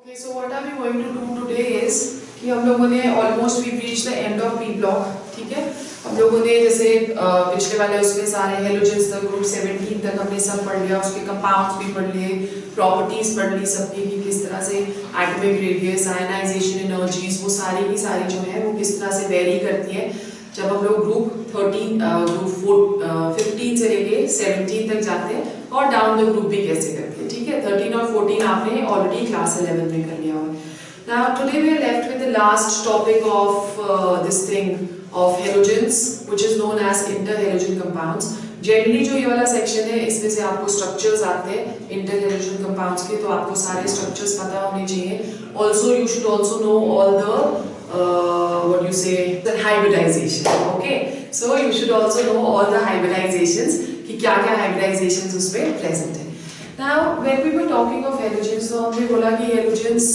Okay, so what are we going to do today is कि हम लोगों ने almost we reach the end of P block. ठीक है, हम लोगों ने जैसे पिछले वाले उसमें सारे हेलोजेंस तक ग्रुप 17 तक हमने सब पढ़ लिया, उसके कंपाउंड्स भी पढ़ लिए, प्रॉपर्टीज पढ़ ली सबकी कि किस तरह से एटॉमिक रेडियस, आयनाइजेशन एनर्जीज, वो सारी की सारी जो है वो किस तरह से वेरी करती है. जब हम लोग ग्रुप 15 से लेके 17 तक जाते हैं और डाउन द ग्रुप भी कैसे करते हैं. ठीक है, 13 और 14 आपने ऑलरेडी क्लास 11 में कर लिया हुआ. Now today we are left with the last topic of this thing of halogens, which is known as interhalogen compounds. Generally जो ये वाला section है इसमें से आपको structures आते हैं interhalogen compounds के, तो आपको सारे structures पता होने चाहिए. Also you should also know all the what you say the hybridization. Okay, so you should also know all the hybridizations कि क्या क्या hybridizations उसमें present है. Now when we were talking of halogens, तो हमने बोला कि halogens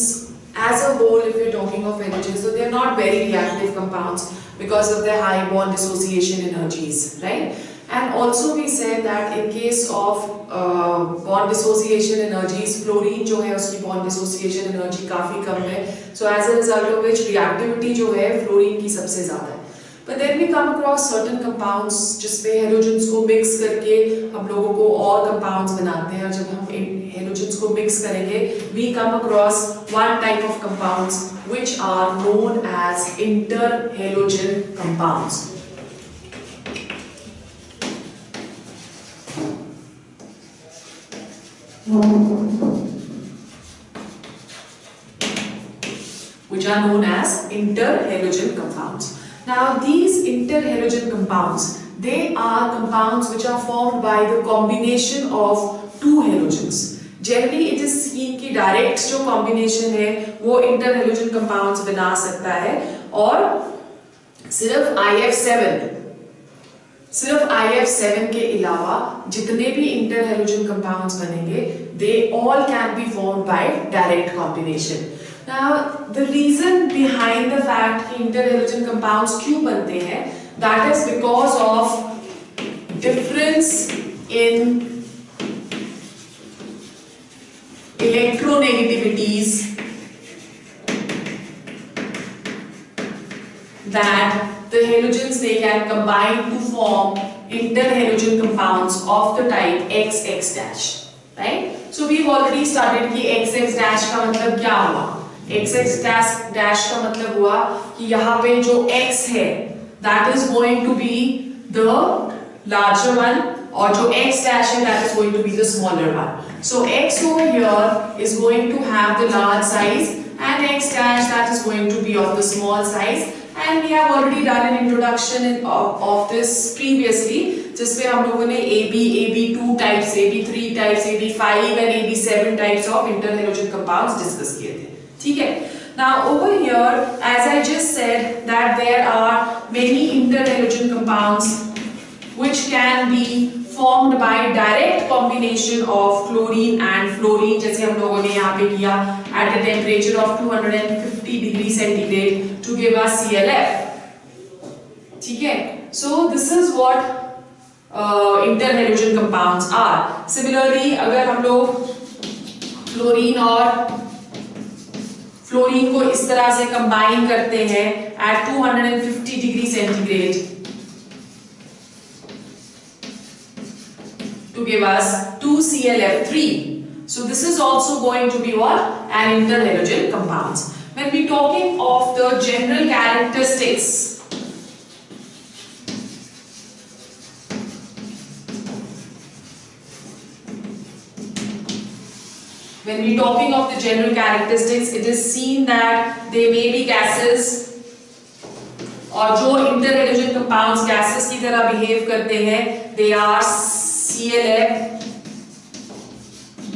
as a whole, if we're talking of halogens, so they are not very reactive compounds because of their high bond dissociation energies, right? And also we said that in case of bond dissociation energies, fluorine जो है उसकी bond dissociation energy काफी कम है, so as a result of which reactivity जो है fluorine की सबसे ज़्यादा है. But then we come across certain compounds जिसमें halogens को mix करके हम लोगों को और compounds बनाते हैं, और जब हम halogens को mix करेंगे we come across one type of compounds which are known as interhalogen compounds. Which are known as interhalogen compounds. Now these interhalogen compounds, they are compounds which are formed by the combination of two halogens. Generally it is seen कि direct जो combination है वो interhalogen compounds बना सकता है, और सिर्फ IF7 के अलावा जितने भी interhalogen compounds बनेंगे they all can be formed by direct combination. Now the reason behind the fact कि interhalogen compounds क्यों बनते हैं, that is because of difference in electronegativities that the halogens they can combine to form interhalogen compounds of the type XX dash, right? So we've already studied कि XX dash का मतलब क्या हुआ. XX dash का मतलब हुआ कि यहाँ पे जो X है that is going to be the larger one, और जो X dash है that is going to be the smaller one. So X over here is going to have the large size and X dash that is going to be of the small size. And we have already done an introduction of this previously, जिसमें हम लोगों ने AB2 types, AB3 types, AB5 and AB7 types of interhalogen compounds discuss किए थे. ठीक है. Now over here, as I just said, that there are many interhalogen compounds which can be formed by direct combination of chlorine and fluorine, जैसे हम लोगों ने यहाँ पे किया at a temperature of 250 degree centigrade to give us ClF. ठीक है. So this is what interhalogen compounds are. Similarly, अगर हम लोग chlorine और फ्लोरीन को इस तरह से कंबाइन करते हैं at 250 degree centigrade to give us 2ClF3. So this is also going to be what? An interhalogen compounds. When we talking of the general characteristics, when we talking of the general characteristics, it is seen that they may be gases, और जो interhalogen compounds gases की तरह behave करते हैं, they are ClF,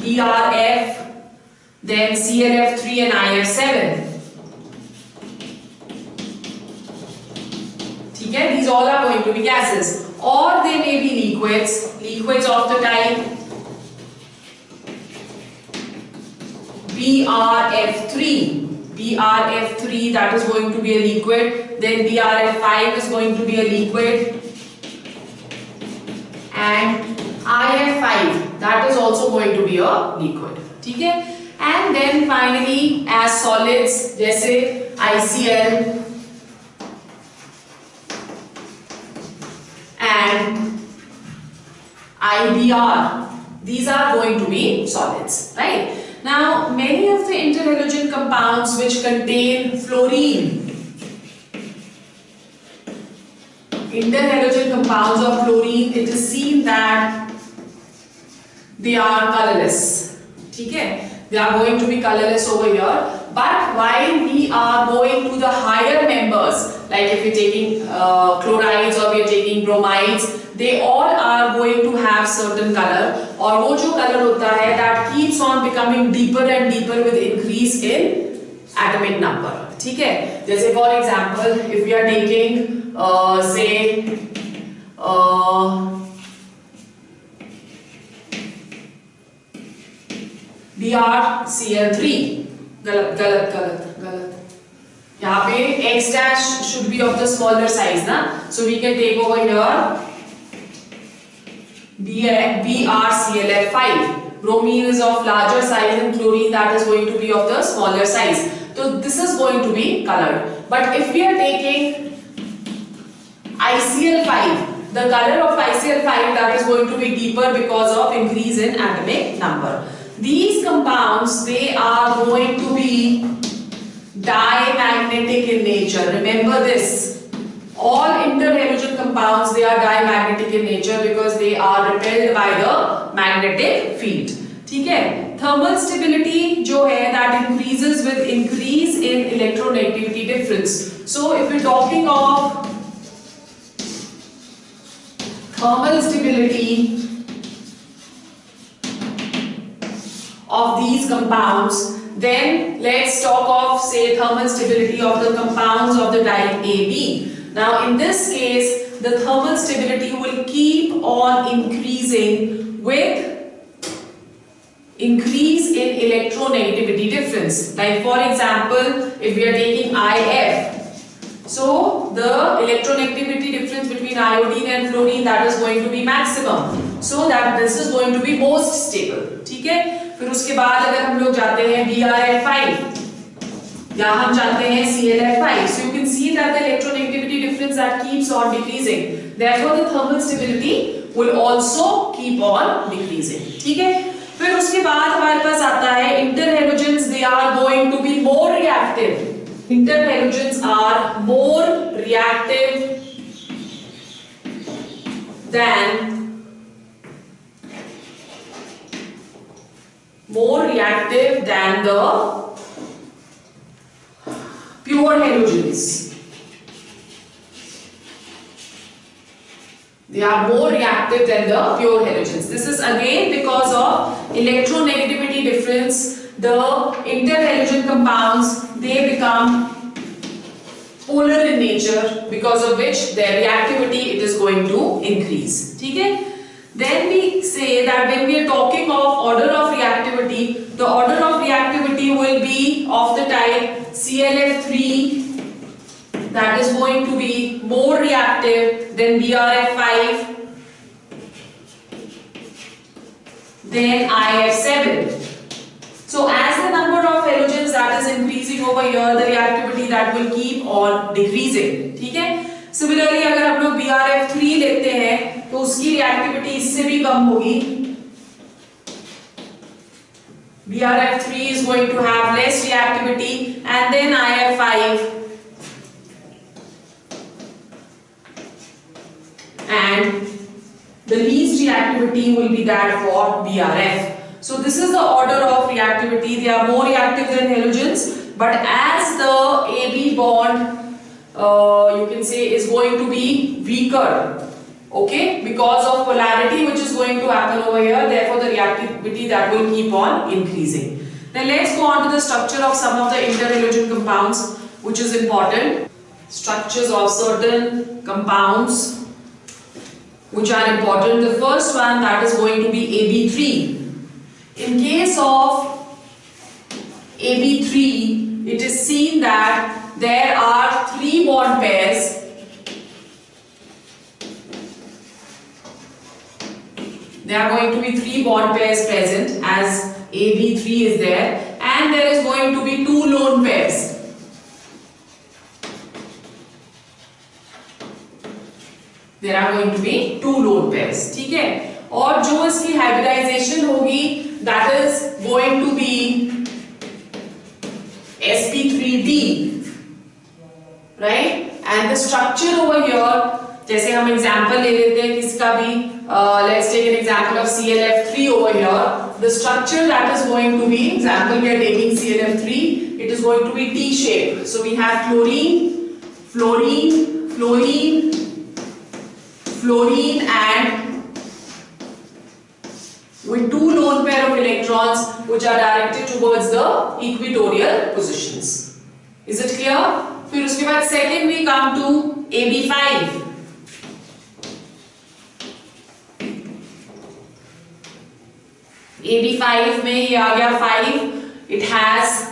BrF, then ClF3 and IF7. ठीक है, these all are going to be gases, or they may be liquids of the type BrF3, that is going to be a liquid, then BrF5 is going to be a liquid, and IF5 that is also going to be a liquid. ठीक है. And then finally as solids जैसे ICl and IBr, these are going to be solids, right? Now many of the interhalogen compounds which contain fluorine, interhalogen compounds of fluorine, it is seen that they are colorless. ठीक है, they are going to be colorless over here. But while we are going to the higher members, like if you're taking chlorides or we're taking bromides, they all are going to have certain color. और वो जो color होता है that keeps on becoming deeper and deeper with increase in atomic number. ठीक है, जैसे for example if we are taking say BrCl3, गलत यहाँ पे X dash should be of the smaller size ना, so we can take over here BrClF5. Bromine is of larger size and chlorine that is going to be of the smaller size, so this is going to be colored. But if we are taking ICl5, the color of ICl5 that is going to be deeper because of increase in atomic number. These compounds, they are going to be diamagnetic in nature. Remember this. All interhalogen compounds, they are diamagnetic in nature because they are repelled by the magnetic field. ठीक है? Thermal stability जो है that increases with increase in electronegativity difference. So if we're talking of thermal stability of these compounds, then let's talk of say thermal stability of the compounds of the type AB. Now in this case the thermal stability will keep on increasing with increase in electronegativity difference. Like for example if we are taking IF, so the electronegativity difference between iodine and fluorine that is going to be maximum, so that this is going to be most stable. ठीक है, फिर उसके बाद अगर हम लोग जाते हैं BrF5 या हम जाते हैं ClF5, so you can see that the electronegativity difference that keeps on decreasing, therefore the thermal stability will also keep on decreasing. ठीक है, फिर उसके बाद हमारे पास आता है interhalogens, they are going to be more reactive. Interhalogens are more reactive than the pure halogens. They are more reactive than the pure halogens. This is again because of electronegativity difference. The interhalogen compounds, they become polar in nature, because of which their reactivity it is going to increase. ठीक है? Then we say that when we are talking of order of reactivity, the order of reactivity will be of the type ClF3, that is going to be more reactive than BrF5, then IF7. So as the number of halogens that is increasing over here, the reactivity that will keep on decreasing. ठीक है? Similarly अगर हम लोग BrF3 लेते हैं तो उसकी reactivity इससे भी कम होगी. BrF3 is going to have less reactivity, and then IF5 and the least reactivity will be that for BrF. So this is the order of reactivity. They are more reactive than halogens, but as the AB bond you can say is going to be weaker, okay, because of polarity which is going to happen over here, therefore the reactivity that will keep on increasing. Then let's go on to the structure of some of the interhalogen compounds, which is important. Structures of certain compounds which are important. The first one, that is going to be AB3. In case of AB3, it is seen that there are 3 bond pairs. There are going to be 3 bond pairs present, as AB3 is there. and there is going to be 2 lone pairs. There are going to be 2 lone pairs. ठीक है, और जो इसकी hybridisation होगी that is going to be sp3d, right? And the structure over here, जैसे हम example ले लेते हैं किसका भी, let's take an example of ClF3 over here. The structure that is going to be, example we are taking ClF3, it is going to be T shape. So we have chlorine, fluorine, fluorine, fluorine, and with 2 lone pair of electrons which are directed towards the equatorial positions. Is it clear? फिर उसके बाद second we come to AB5. AB5 में ये आ गया 5. It has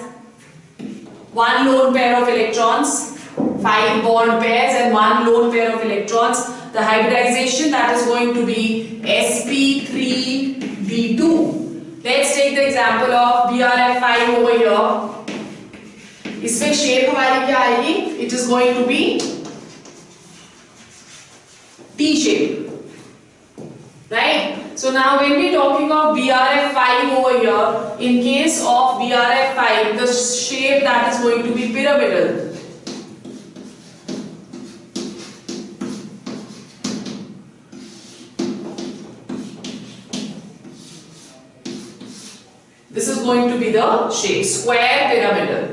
1 lone pair of electrons, 5 bond pairs and 1 lone pair of electrons. The hybridization that is going to be sp3d2. Let's take the example of BRF5 over here. इसमें shape हमारी क्या आएगी? It is going to be T shape, right? So now when we are talking of BRF5 over here, in case of BRF5, the shape that is going to be pyramidal. This is going to be the shape, square pyramidal,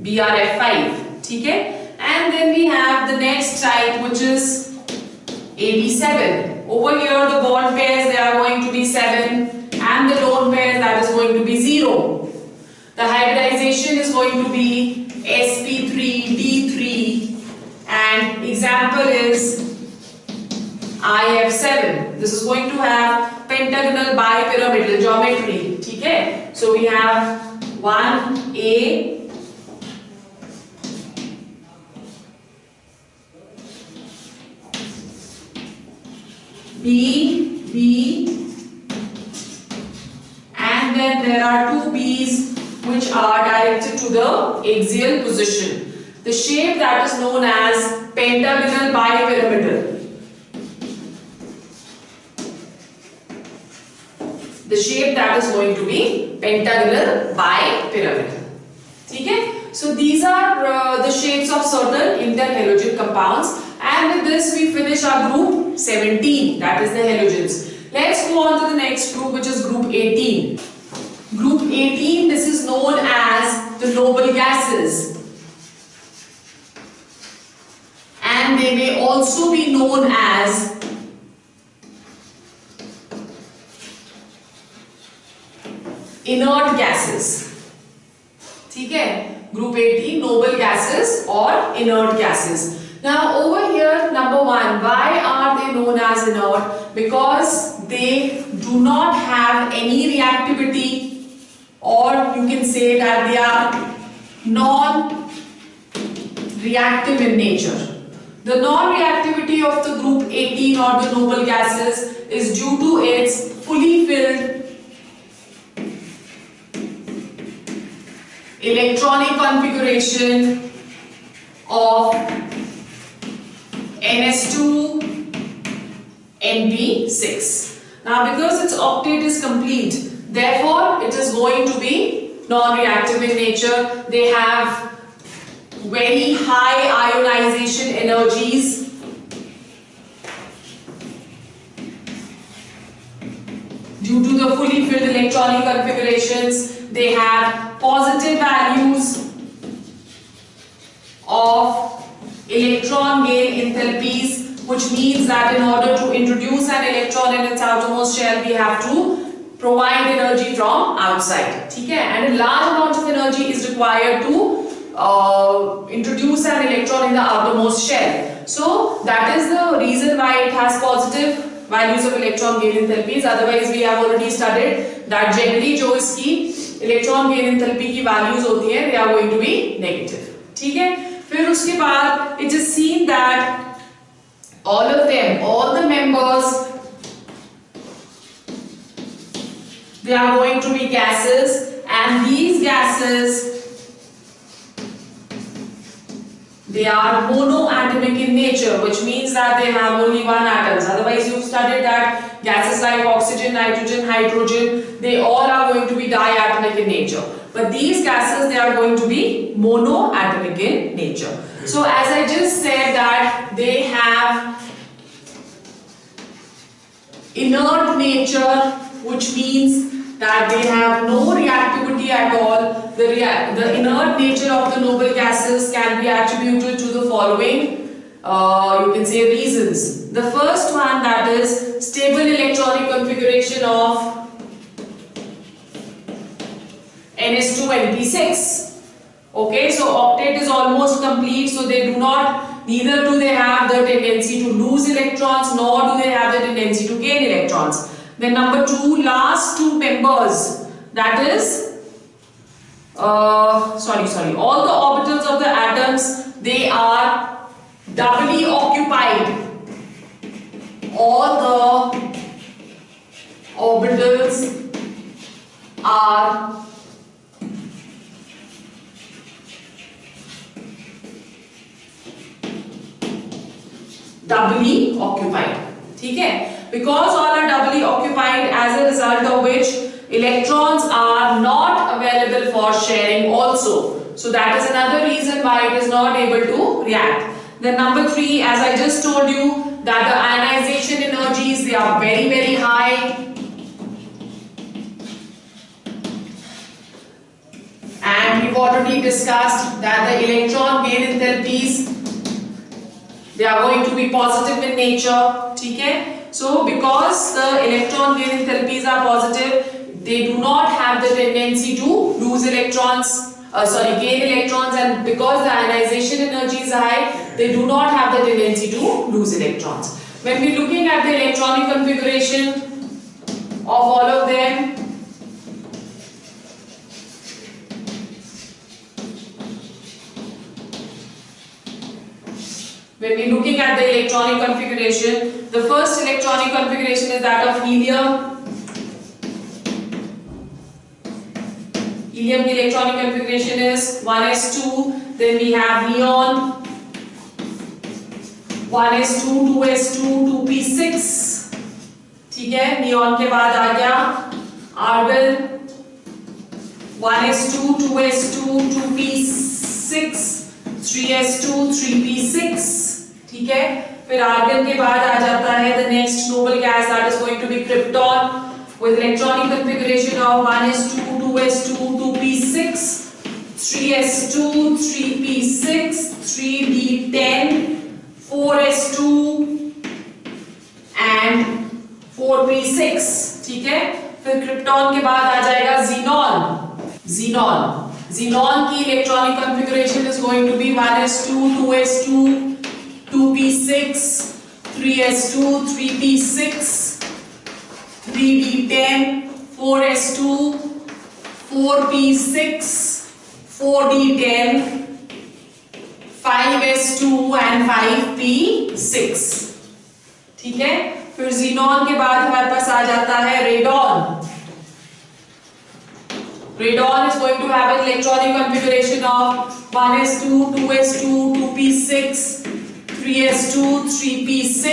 BRF5, ठीक है? And then we have the next type which is AB7. Over here the bond pairs, they are going to be 7 and the lone pairs, that is going to be 0. The hybridization is going to be sp3d3 and example is IF7. This is going to have pentagonal bipyramidal geometry, ठीक है? So we have 1A, B, B, and then there are 2 B's which are directed to the axial position. The shape that is known as pentagonal bipyramidal. The shape that is going to be pentagonal bipyramidal. ठीक है? So these are the shapes of certain interhalogen compounds, and with this we finish our group 17, that is the halogens. Let's go on to the next group which is group 18. Group 18, this is known as the noble gases, and they may also be known as inert gases. ठीक है? Group 18, noble gases or inert gases. Now over here, number 1, why are they known as inert? Because they do not have any reactivity, or you can say that they are non-reactive in nature. The non-reactivity of the group 18 or the noble gases is due to its fully filled electronic configuration of Ns2Np6. Now because its octet is complete, therefore it is going to be non-reactive in nature. They have very high ionization energies. Due to the fully filled electronic configurations, they have positive values of electron gain enthalpies, which means that in order to introduce an electron in its outermost shell, we have to provide energy from outside. ठीक है? And a large amount of energy is required to introduce an electron in the outermost shell. So that is the reason why it has positive values of electron gain enthalpies. Otherwise we have already studied that generally जो इसकी electron gain enthalpy की values होती हैं, they are going to be negative. ठीक है? फिर उसके बाद it is seen that all of them, all the members, they are going to be gases, and these gases, they are monoatomic in nature, which means that they have only one atoms. Otherwise, you've studied that gases like oxygen, nitrogen, hydrogen, they all are going to be diatomic in nature. But these gases, they are going to be monoatomic in nature. So as I just said that they have inert nature, which means that they have no reactivity at all. The inert nature of the noble gases can be attributed to the following, you can say, reasons. The first one, that is stable electronic configuration of NS2 NP6. Okay, so octet is almost complete, so they do not, neither do they have the tendency to lose electrons, nor do they have the tendency to gain electrons. Then number 2, last 2 members, that is all the orbitals of the atoms, they are doubly occupied. All the orbitals are doubly occupied. ठीक है? Because all are doubly occupied, as a result of which electrons are not available for sharing also. So that is another reason why it is not able to react. Then number 3, as I just told you, that the ionization energies, they are very, very high. And we've already discussed that the electron gain enthalpies, they are going to be positive in nature. Okay? So because the electron gain enthalpies are positive, they do not have the tendency to lose electrons, gain electrons, and because the ionization energy is high, they do not have the tendency to lose electrons. When we are looking at the electronic configuration of all of them, the first electronic configuration is that of helium. Helium electronic configuration is 1s2, then we have neon, 1s2, 2s2, 2p6, ठीक है, neon के बाद आ गया argon, 1s2, 2s2, 2p6, 3s2, 3p6, ठीक है, फिर argon के बाद आ जाता है the next noble gas, that is going to be krypton with electronic configuration of 1s2, 2s2, 2p6, 3s2, 3p6, 3d10, 4s2 and 4p6, ठीक है, फिर krypton के बाद आ जाएगा xenon. Xenon की electronic configuration is going to be 1s2, 2s2, 2p6, 3s2, 3p6, 3d10, 4s2, 4p6, 4d10, 5s2 and 5p6, ठीक है, फिर xenon के बाद हमारे पास आ जाता है radon. Radon is going to have an electronic configuration of 1s2, 2s2, 2p6, 3s2, 3p6,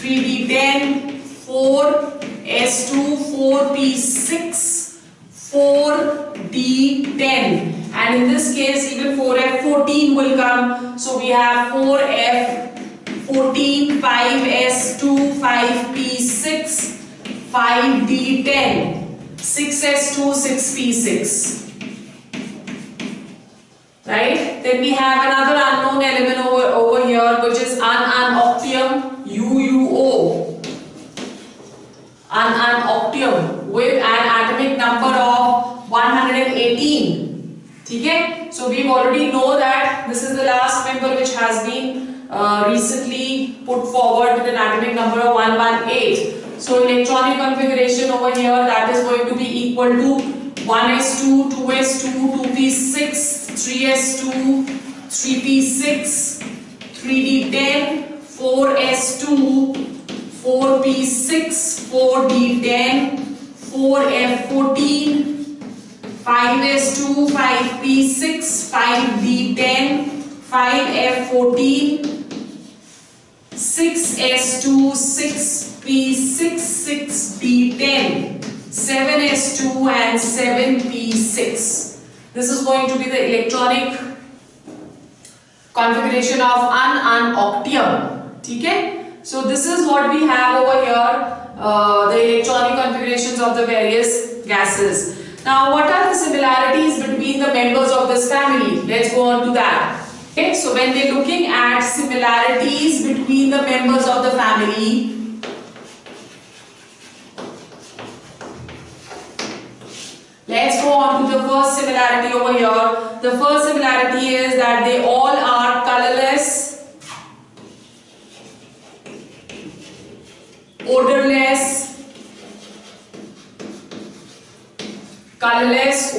3d10, 4s2, 4p6, 4d10, and in this case even 4f14 will come, so we have 4f14, 5s2, 5p6, 5d10, 6s2, 6p6, right? Then we have another unknown element over here, which is unoctium, UUO, unoctium with an atomic number of 118, ठीक है? So we already know that this is the last member which has been recently put forward with an atomic number of 118. So electronic configuration over here, that is going to be equal to 1s2, 2s2, 2p6, 3s2, 3p6, 3d10, 4s2, 4p6, 4d10, 4f14, 5s2, 5p6, 5d10, 5f14, 6s2, 6p6, 6d10, 7s2 and 7p6. This is going to be the electronic configuration of an octium. ठीक है? So this is what we have over here, the electronic configurations of the various gases. Now what are the similarities between the members of this family? Let's go on to that. Okay, so when we're looking at similarities between the members of the family, let's go on to the first similarity over here. The first similarity is that they all are colorless,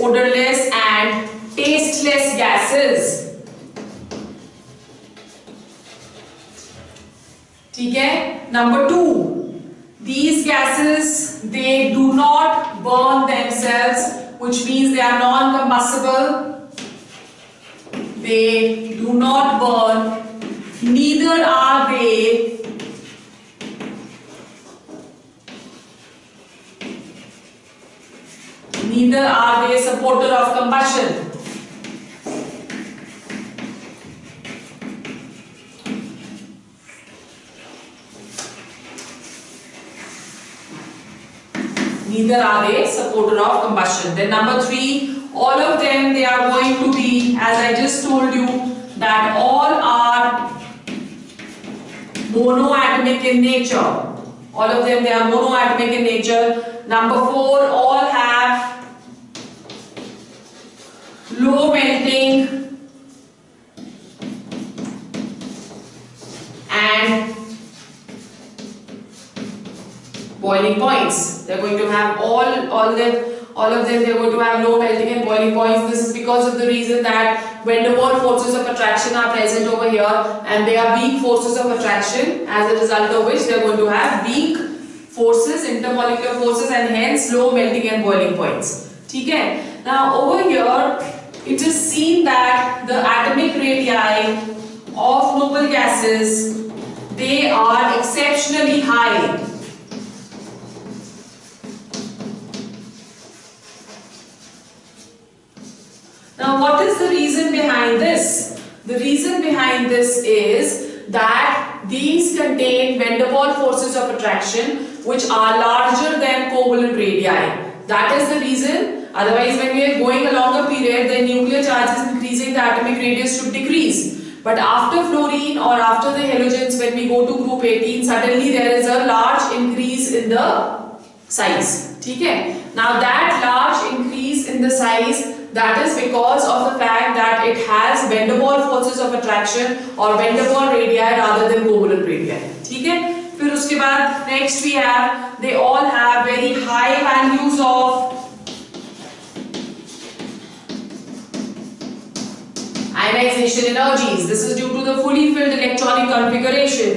odorless, and tasteless gases. ठीक है? Number 2, these gases, they do not burn themselves, which means they are non-combustible. They do not burn, neither are they a supporter of combustion. Neither are they supporter of combustion. Then number 3, all of them, they are going to be, as I just told you, that all are monoatomic in nature. All of them, they are monoatomic in nature. Number 4, all have low melting and boiling points. They're going to have all of them, they're going to have low melting and boiling points. This is because of the reason that van der Waals forces of attraction are present over here, and they are weak forces of attraction, as a result of which they're going to have weak forces, intermolecular forces, and hence low melting and boiling points. ठीक है? Now over here, it is seen that the atomic radii of noble gases, they are exceptionally high. Now what is the reason behind this? The reason behind this is that these contain van der Waals forces of attraction which are larger than covalent radii. That is the reason. Otherwise, when we are going along a period, the nuclear charge is increasing, the atomic radius should decrease. But after fluorine or after the halogens, when we go to group 18, suddenly there is a large increase in the size. ठीक है? Now that large increase in the size, that is because of the fact that it has van der Waals forces of attraction or van der Waals radii rather than covalent radii. ठीक है? फिर उसके बाद next we have, they all have very high values of ionization energies. This is due to the fully filled electronic configuration.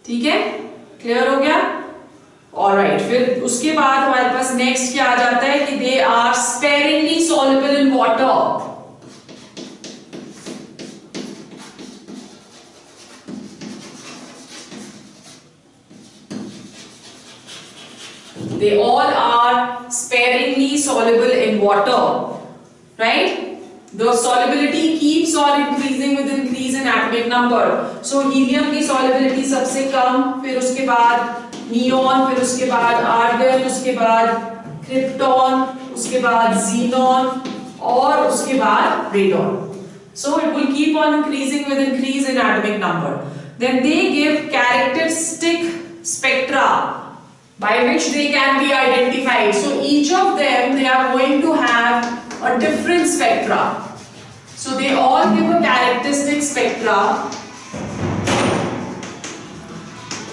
ठीक है? Clear हो गया? Alright, फिर उसके बाद हमारे पास next क्या आ जाता है कि they are sparingly soluble in water. They all are sparingly soluble in water, right? The solubility keeps on increasing with increase in atomic number. So helium की solubility सबसे कम, फिर उसके बाद नियॉन, फिर उसके बाद आर्गन, उसके बाद क्रिप्टॉन, उसके बाद xenon और उसके बाद radon. So it will keep on increasing with increase in atomic number. Then they give characteristic spectra by which they can be identified. So each of them, they are going to have a different spectra. So they all give a characteristic spectra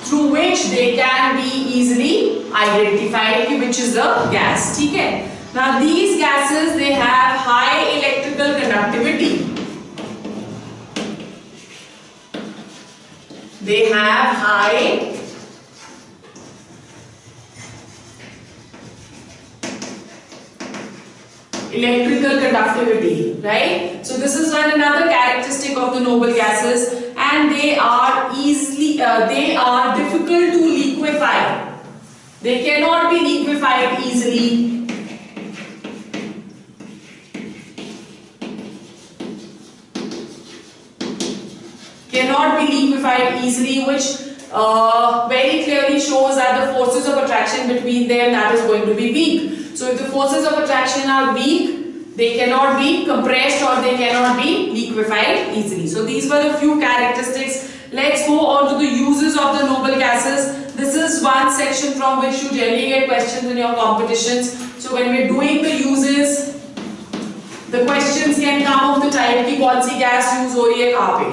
through which they can be easily identified which is the gas. ठीक है? Now these gases, they have high electrical conductivity. They have high electrical conductivity, right? So this is another characteristic of the noble gases, and they are difficult to liquefy. They cannot be liquefied easily. Cannot be liquefied easily, which very clearly shows that the forces of attraction between them, that is going to be weak. So if the forces of attraction are weak, they cannot be compressed or they cannot be liquefied easily. So these were the few characteristics. Let's go on to the uses of the noble gases. This is one section from which you generally get questions in your competitions. So when we're doing the uses, the questions can come of the type कि कौन सी gas use हो रही है कहाँ पे,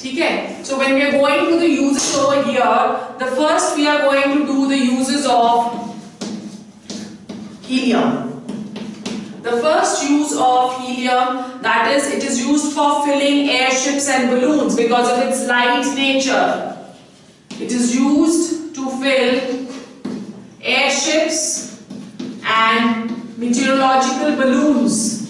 ठीक है? So when we are going to the uses over here, the first we are going to do the uses of helium. The first use of helium, that is, it is used for filling airships and balloons because of its light nature. It is used to fill airships and meteorological balloons.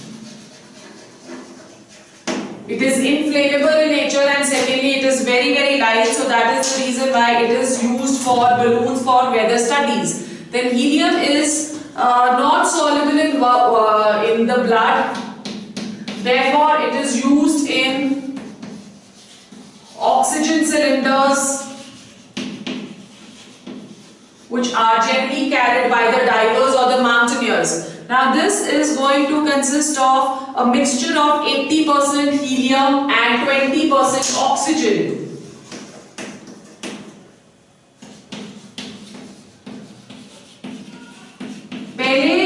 It is inflammable in nature, and secondly, it is very, very light, so that is the reason why it is used for balloons for weather studies. Then helium is not soluble in the blood, therefore it is used in oxygen cylinders, which are generally carried by the divers or the mountaineers. Now this is going to consist of a mixture of 80% helium and 20% oxygen. Pehle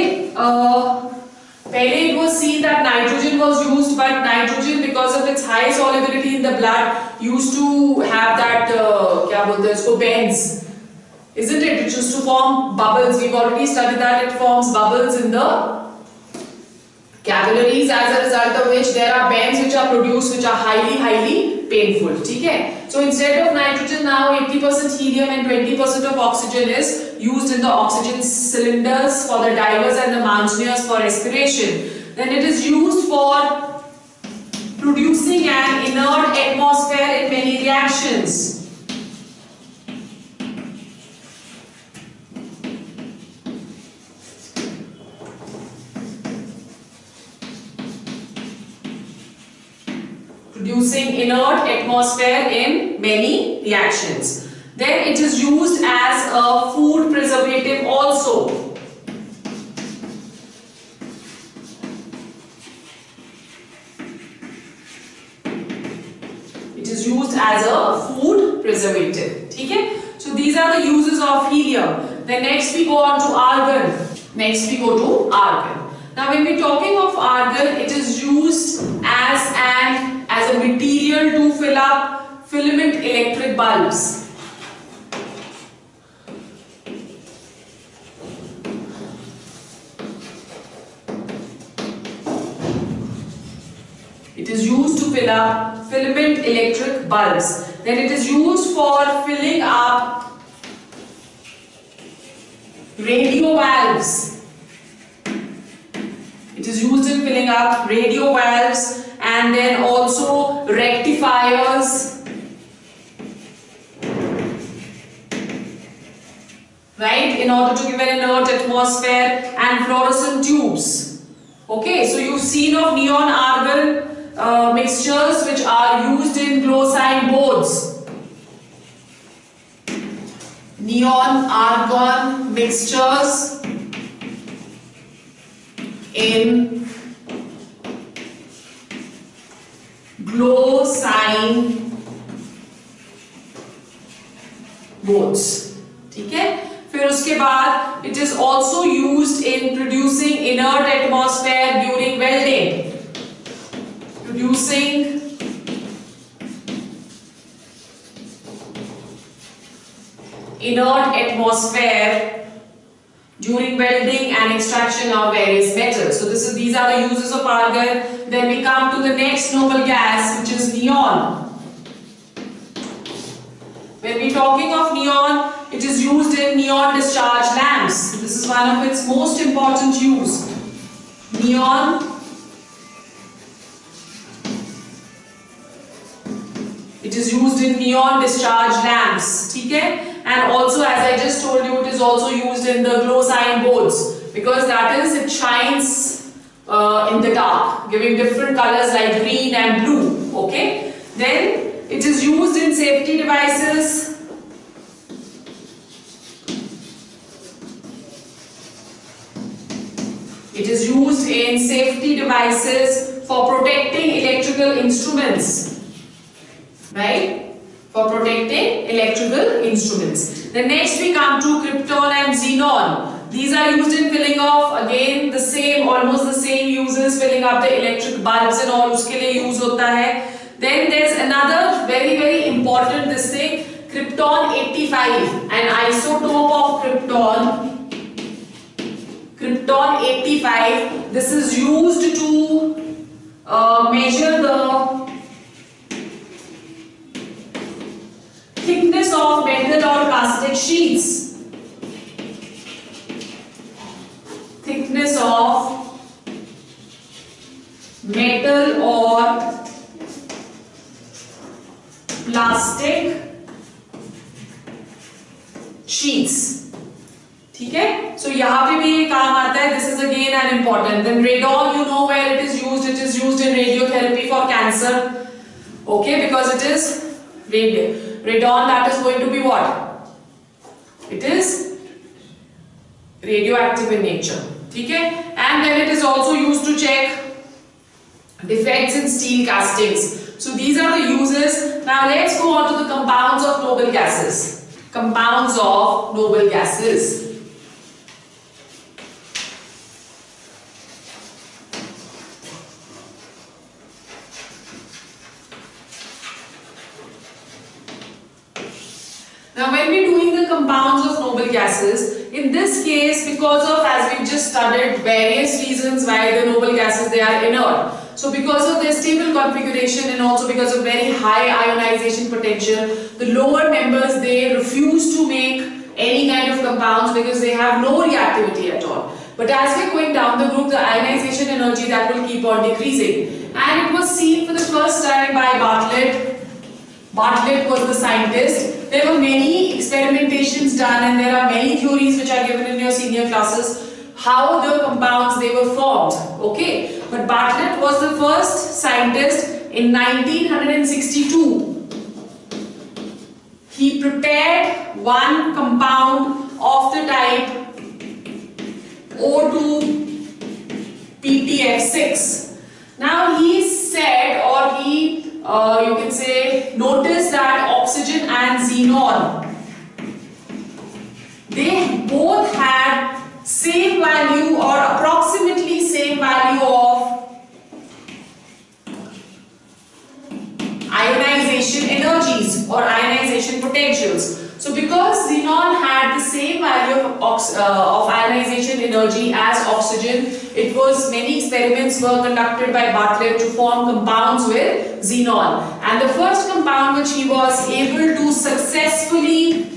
it was seen that nitrogen was used, but nitrogen, because of its high solubility in the blood, used to have that क्या बोलते हैं इसको, bends, isn't it? It used to form bubbles. We've already studied that it forms bubbles in the capillaries, as a result of which there are bends which are produced, which are highly painful. ठीक है? So instead of nitrogen, now 80% helium and 20% of oxygen is used in the oxygen cylinders for the divers and the mountaineers for respiration. Then it is used for producing an inert atmosphere in many reactions. Producing inert atmosphere in many reactions. Then it is used as a food preservative also. It is used as a food preservative. Okay? So these are the uses of helium. Then next we go on to argon. Next we go to argon. Now when we're talking of argon, it is used as a material to fill up filament electric bulbs. It is used to fill up filament electric bulbs. Then it is used for filling up radio valves. It is used in filling up radio valves, and then also rectifiers, right, in order to give an inert atmosphere, and fluorescent tubes. Okay, so you've seen of neon argon mixtures which are used in glow sign boards. Neon argon mixtures in glow sign boards. ठीक है? फिर उसके बाद it is also used in producing inert atmosphere during welding. Producing inert atmosphere during welding and extraction of various metals. So these are the uses of argon. Then we come to the next noble gas, which is neon. When we're talking of neon, it is used in neon discharge lamps. This is one of its most important use. Neon. It is used in neon discharge lamps. Okay? And also, as I just told you, it is also used in the glow sign boards, because that is, it shines in the dark, giving different colors like green and blue. Okay? Then it is used in safety devices. It is used in safety devices for protecting electrical instruments. Right? For protecting electrical instruments. Then next we come to krypton and xenon. These are used in filling off, again the same, almost the same uses, filling up the electric bulbs and all, uske liye use hota hai. Then there's another very important this thing, krypton 85, an isotope of krypton 85. This is used to measure the thickness of metal or plastic sheets. Thickness of metal or plastic sheets. ठीक है? So यहाँ पे भी ये काम आता है. This is again an important. Then radon, you know where it is used. It is used in radiotherapy for cancer. Okay, because it is radon, that is going to be what? It is radioactive in nature. Okay? And then it is also used to check defects in steel castings. So these are the uses. Now let's go on to the compounds of noble gases. Compounds of noble gases. Now when we are doing the compounds of noble gases, in this case, because of, as we've just studied, various reasons why the noble gases, they are inert. So because of their stable configuration and also because of very high ionization potential, the lower members, they refuse to make any kind of compounds because they have no reactivity at all. But as we are going down the group, the ionization energy, that will keep on decreasing. And it was seen for the first time by Bartlett. Bartlett was the scientist. There were many experimentations done and there are many theories which are given in your senior classes how the compounds they were formed. Okay, but Bartlett was the first scientist in 1962. He prepared one compound of the type O2-PTF6. Now he said, or he you can say notice that oxygen and xenon, they both had same value or approximately same value of ionization energies or ionization potentials. So because xenon had the same value of ionization energy as oxygen, it was, many experiments were conducted by Bartlett to form compounds with xenon. And the first compound which he was able to successfully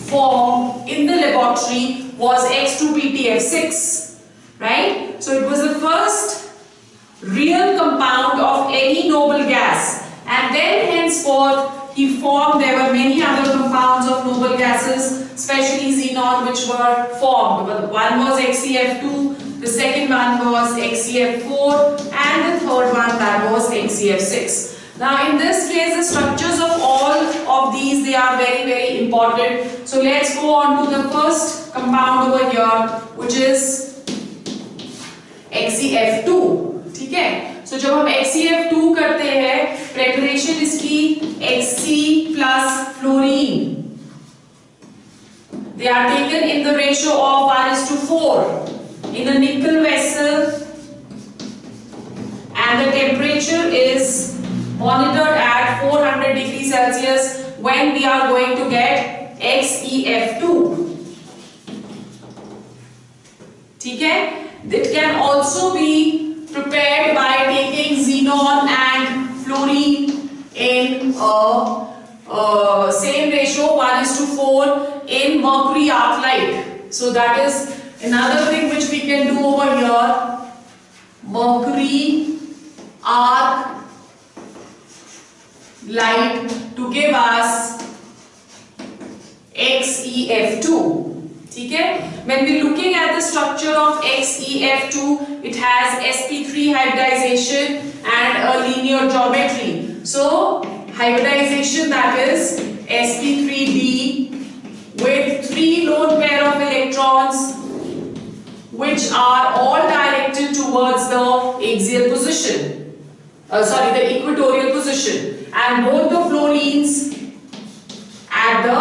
form in the laboratory was X2PTF6, right? So it was the first real compound of any noble gas, and then henceforth he formed, there were many other compounds of noble gases, especially xenon, which were formed. One was XeF2, the second one was XeF4, and the third one, that was XeF6. Now in this case, the structures of all of these, they are very important. So let's go on to the first compound over here, which is XeF2. ठीक है? So जब हम XeF2 करते हैं, preparation इसकी Xc plus fluorine. They are taken in the ratio of 1:4 in a nickel vessel, and the temperature is monitored at 400 degrees Celsius when we are going to get XeF2. ठीक है? It can also be prepared by taking xenon and fluorine in same ratio 1:4 in mercury arc light. So that is another thing which we can do over here. mercury arc light to give us XeF2. ठीक है? When we're looking at the structure of XeF2, it has sp3 hybridization and a linear geometry. So hybridization, that is sp3d with 3 lone pair of electrons which are all directed towards the axial position. The equatorial position, and both the fluorines at the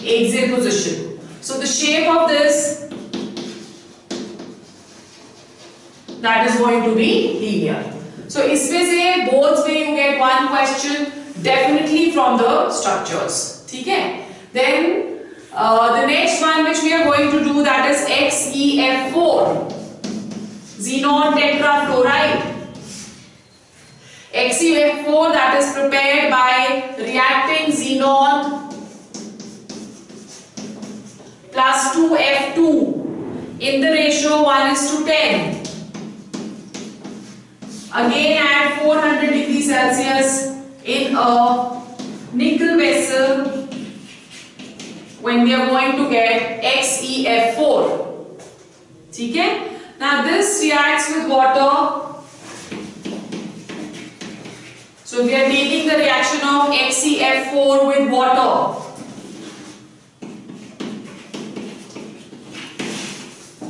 axial position. So the shape of this, that is going to be linear. So इसमें से both में you get one question definitely from the structures. ठीक है? Then the next one which we are going to do, that is XeF4, xenon tetrafluoride. XeF4, that is prepared by reacting xenon plus 2F2 in the ratio 1:10. Again at 400 degrees Celsius in a nickel vessel when we are going to get XeF4. ठीक है? Now this reacts with water. So we are taking the reaction of XeF4 with water.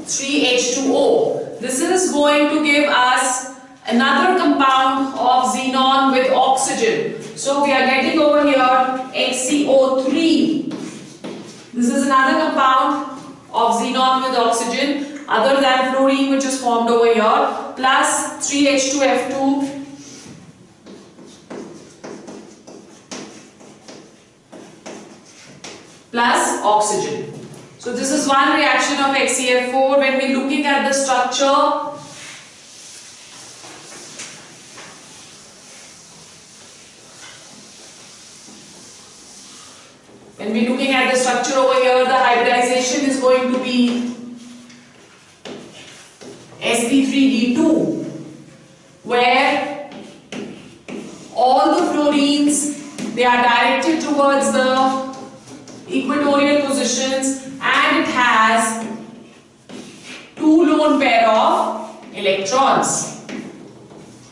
(3H2O). This is going to give us another compound of xenon with oxygen. So we are getting over here XeO3. This is another compound of xenon with oxygen other than fluorine, which is formed over here, plus 3H2F2 plus oxygen. So this is one reaction of XeF4. When we're looking at the structure, over here, the hybridization is going to be sp3d2, where all the fluorines, they are directed towards the equatorial positions, and it has 2 lone pair of electrons,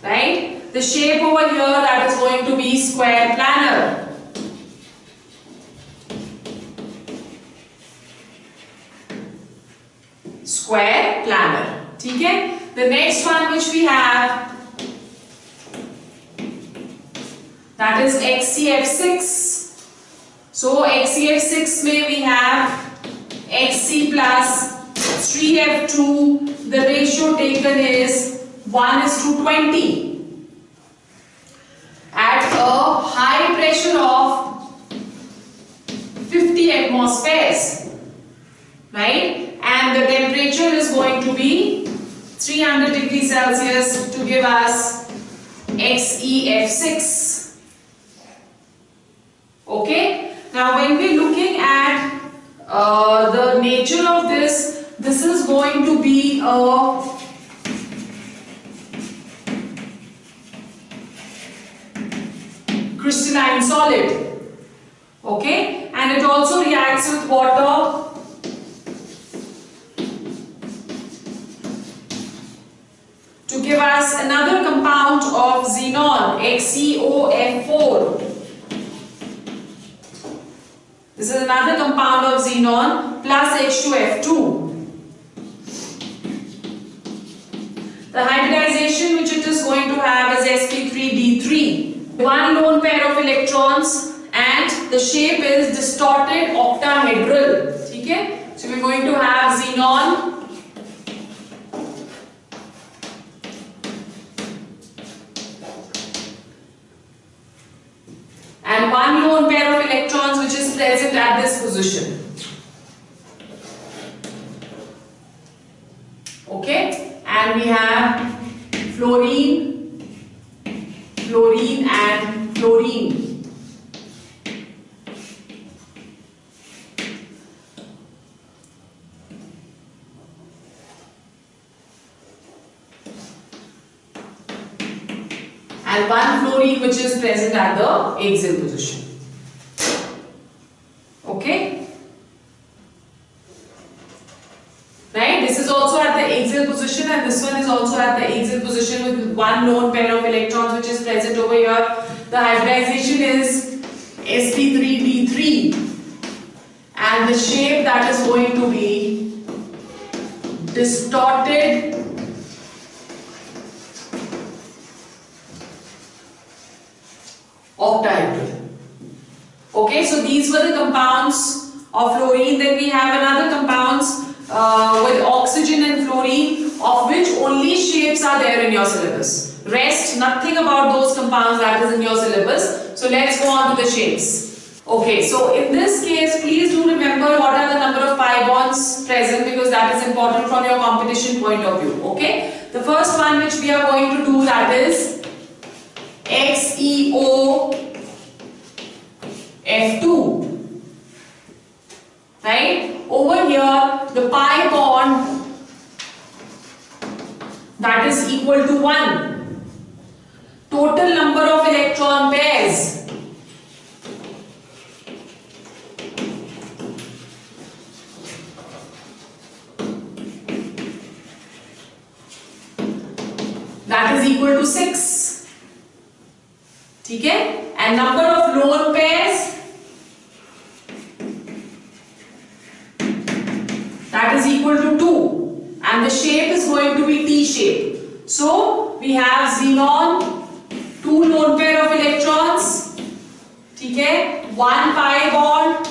right? The shape over here, that is going to be square planar. Square planar. ठीक है? The next one which we have, that is XeF6. So XeF6 में we have Xc plus 3F2. The ratio taken is 1:20. At a high pressure of 50 atmospheres, right? And the temperature is going to be 300 degrees Celsius to give us XeF6. Okay? Now when we're looking at the nature of this is going to be a crystalline solid. Okay? And it also reacts with water to give us another compound of xenon, XeOF4. This is another compound of xenon plus H2F2. The hybridization which it is going to have is sp3d3. 1 lone pair of electrons, and the shape is distorted octahedral. ठीक है? So we are going to have xenon and 1 lone pair of electrons which is present at this position. Okay? And we have fluorine, fluorine and fluorine. and one fluorine which is present at the axial position. Okay? Right? This is also at the axial position and this one is also at the axial position with one lone pair of electrons which is present over here. The hybridization is sp3d3 and the shape that is going to be distorted octahedral. Okay, so these were the compounds of fluorine. Then we have another compounds with oxygen and fluorine, of which only shapes are there in your syllabus. Rest, nothing about those compounds that is in your syllabus. So let's go on to the shapes. Okay, so in this case, please do remember what are the number of pi bonds present, because that is important from your competition point of view. Okay, the first one which we are going to do, that is XeOF2. Right? Over here, the pi bond that is equal to 1. Total number of electron pairs that is equal to 6. Okay? And number of lone pairs that is equal to 2, and the shape is going to be T shape. So we have xenon, 2 lone pair of electrons, okay, 1 pi bond,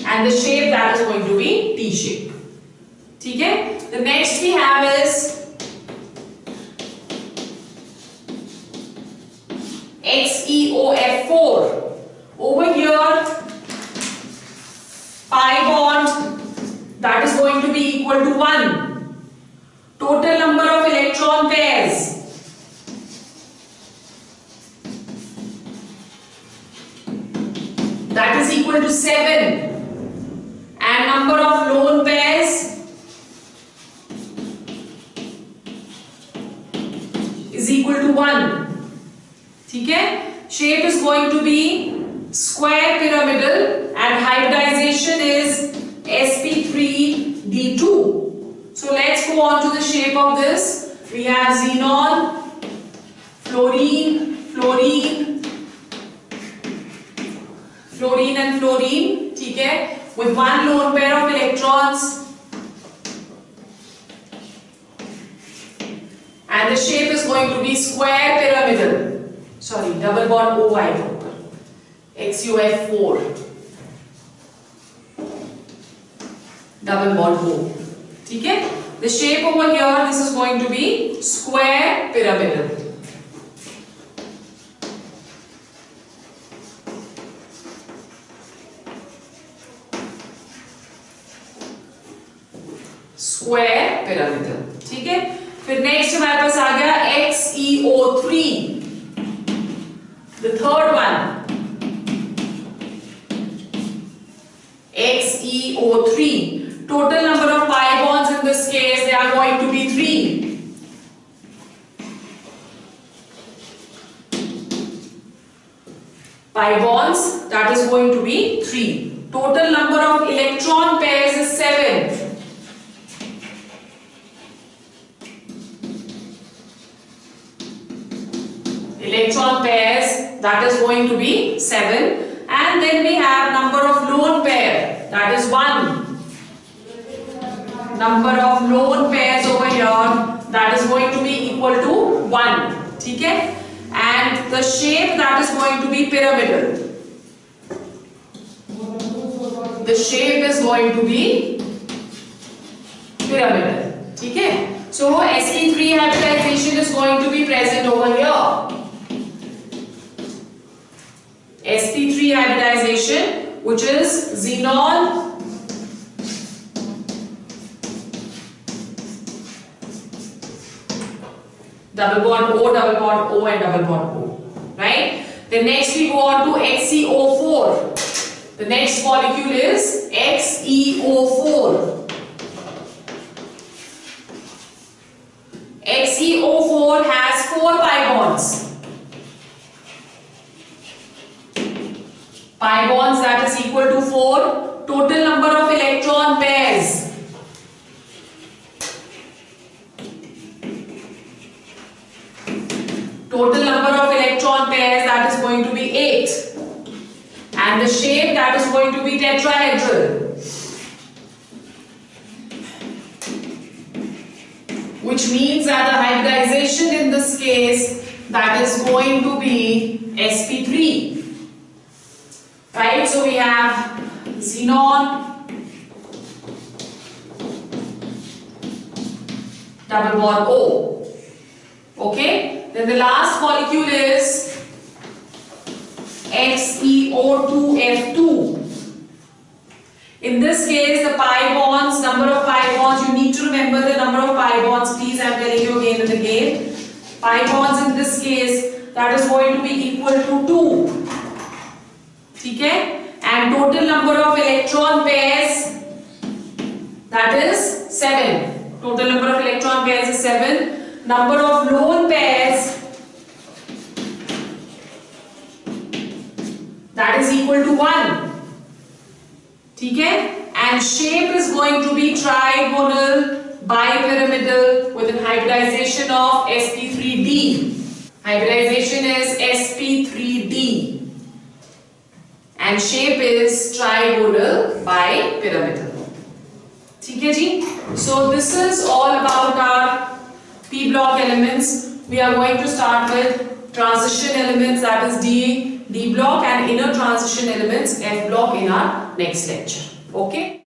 and the shape that is going to be T shape. Okay? The next we have is XeOF4. Over here, pi bond that is going to be equal to 1. Total number of electron pairs that is equal to 7. And number of lone pairs is equal to 1. Okay? Shape is going to be square pyramidal and hybridization is sp3d2. So let's go on to the shape of this. We have xenon, fluorine, fluorine, fluorine and fluorine, okay, with one lone pair of electrons, and the shape is going to be square pyramidal. Sorry, double bond OI proper. XeOF4. Double bond O. Okay? The shape over here, this is going to be square pyramidal. Square pyramidal. ठीक है? फिर next हमारे पास आ गया XeO3. The third one, XeO3. Total number of pi bonds in this case, they are going to be 3. Pi bonds, that is going to be 3. Total number of electron pairs is 7. Electron pairs, that is going to be 7. And then we have number of lone pair, that is 1. Number of lone pairs over here, that is going to be equal to 1. Okay? And the shape, that is going to be pyramidal. The shape is going to be pyramidal. Okay? So sp3 hybridization is going to be present over here. sp3 hybridization, which is xenon, double bond O, and double bond O. Right? Then next we go on to XeO4. The next molecule is XeO4. XeO4 has 4 pi bonds. Pi bonds, that is equal to 4. Total number of electron pairs. Total number of electron pairs, that is going to be 8. And the shape, that is going to be tetrahedral. Which means that the hybridization in this case, that is going to be sp3. Right, so we have xenon, double bond O. Okay, then the last molecule is XeO2F2. In this case, the pi bonds, number of pi bonds, you need to remember the number of pi bonds, please, I am telling you again and again. Pi bonds in this case, that is going to be equal to 2. Okay? And total number of electron pairs, that is 7. Total number of electron pairs is 7. Number of lone pairs, that is equal to 1. Okay? And shape is going to be trigonal bipyramidal with a hybridization of sp3d. Hybridization is sp3d. And shape is trigonal bipyramidal. Okay, ji? So this is all about our p block elements. We are going to start with transition elements, that is D block, and inner transition elements F block in our next lecture. Okay.